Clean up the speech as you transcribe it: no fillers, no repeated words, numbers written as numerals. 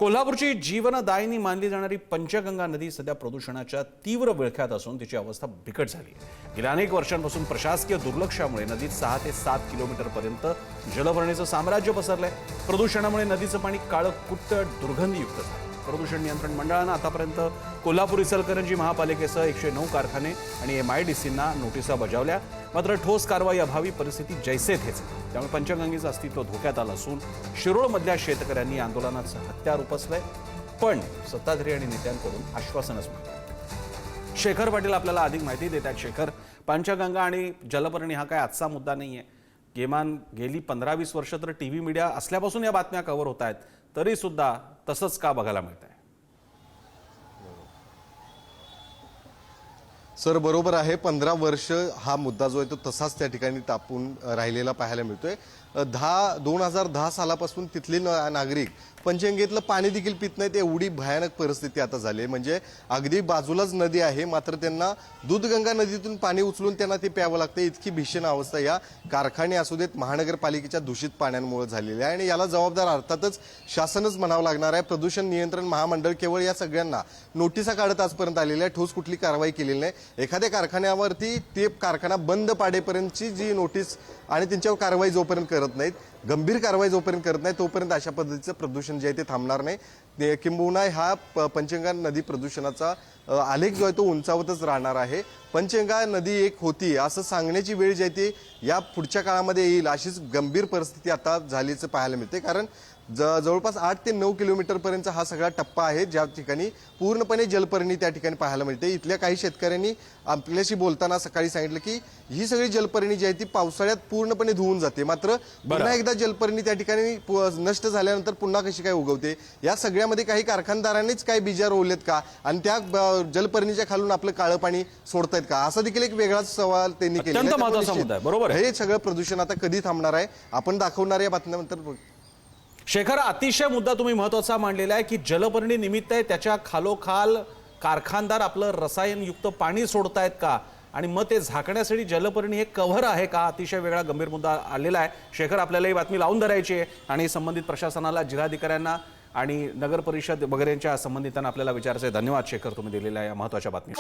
कोल्हापूरची जीवनदायिनी मानली जाणारी पंचगंगा नदी सध्या प्रदूषणाच्या तीव्र विळख्यात असून तिची अवस्था बिकट झाली आहे। गेल्या अनेक वर्षांपासून प्रशासकीय दुर्लक्षामुळे नदीत 6 ते 7 किलोमीटरपर्यंत जलभरणीचं साम्राज्य पसरलंय। प्रदूषणामुळे नदीचं पाणी काळं कुट्ट दुर्गंधीयुक्त झालं। प्रदूषण नियंत्रण मंडळानं आतापर्यंत कोल्हापूर इचलकरंजी महापालिकेसह 109 कारखाने आणि MIDCना नोटिसा बजावल्या, मात्र ठोस कारवाई अभावी परिस्थिती जैसे थेच। त्यामुळे पंचगंगेचं अस्तित्व धोक्यात आलं असून शिरोळमधल्या शेतकऱ्यांनी आंदोलनाचं हत्यार उपसलंय, पण सत्ताधारी आणि नेत्यांकडून आश्वासनच मिळालं। शेखर पाटील आपल्याला अधिक माहिती देतात। शेखर, पंचगंगा आणि जलपर्णी हा काय आजचा मुद्दा नाहीये। किमान गेली 15-20 वर्ष तर टीव्ही मीडिया असल्यापासून या बातम्या कव्हर होत आहेत, तरी सुद्धा तसंच का बघायला मिळतंय? सर बरोबर आहे, 15 वर्ष हा मुद्दा जो आहे तो तसाच त्या ठिकाणी तापून राहिलेला पाहायला मिळतोय। 2010 सालापासून तिथले नागरिक पंचगंगेतलं पाणी देखील पित नाहीत, एवढी भयानक परिस्थिती आता झाली आहे। म्हणजे अगदी बाजूलाच नदी आहे, मात्र त्यांना दूधगंगा नदीतून पाणी उचलून त्यांना ते प्यावं लागतं। इतकी भीषण अवस्था या कारखाने असू देत महानगरपालिकेच्या दूषित पाण्यामुळे झालेली आहे आणि याला जबाबदार अर्थातच शासनच म्हणावं लागणार आहे। प्रदूषण नियंत्रण महामंडळ केवळ या सगळ्यांना नोटिसा काढत आजपर्यंत आलेल्या आहे, ठोस कुठली कारवाई केलेली नाही। एखाद्या कारखान्यावरती ते कारखाना बंद पाडेपर्यंतची जी नोटीस आणि त्यांच्यावर कारवाई जोपर्यंत करत नाहीत, गंभीर कारवाई जोपर्यंत करत नाही तोपर्यंत अशा पद्धतीचं प्रदूषण जे आहे ते थांबणार नाही। किंबहुना हा पंचगंगा नदी प्रदूषणाचा आलेख जो आहे तो उंचावतच राहणार आहे। पंचगंगा नदी एक होती असं सांगण्याची वेळ जी आहे ती या पुढच्या काळामध्ये येईल, अशीच गंभीर परिस्थिती आता झाल्याचं पाहायला मिळते। कारण जवळपास 8 ते 9 किलोमीटरपर्यंतचा हा सगळा टप्पा आहे, ज्या ठिकाणी पूर्णपणे जलपर्णी त्या ठिकाणी पाहायला मिळते। इथल्या काही शेतकऱ्यांनी आपल्याशी बोलताना सकाळी सांगितलं की ही सगळी जलपर्णी जी आहे ती पावसाळ्यात पूर्णपणे धुवून जाते, मात्र पुन्हा एकदा जलपर्णी त्या ठिकाणी नष्ट झाल्यानंतर पुन्हा कशी काय उगवते? या सगळ्यामध्ये काही कारखानदारांनीच काय बीजा रोवलेत का आणि त्या जलपर्णीच्या खालून आपलं काळं पाणी सोडतायत का? असा देखील एक वेगळाच सवाल त्यांनी केला। बरोबर हे सगळं प्रदूषण आता कधी थांबणार आहे आपण दाखवणार या बातम्यानंतर। शेखर, अतिशय मुद्दा तुम्ही महत्त्वाचा मांडलेला आहे की जलपर्णी निमित्त आहे, त्याच्या खालोखाल कारखानदार आपलं रसायनयुक्त पाणी सोडतायत का आणि मग ते झाकण्यासाठी जलपर्णी हे कव्हर आहे का? अतिशय वेगळा गंभीर मुद्दा आलेला आहे। शेखर, आपल्याला ही बातमी लावून धरायची आहे आणि संबंधित प्रशासनाला, जिल्हाधिकाऱ्यांना आणि नगर परिषद वगैरेंच्या संबंधितांना आपल्याला विचारायचं आहे। धन्यवाद शेखर, तुम्ही दिलेल्या या महत्त्वाच्या बातमी।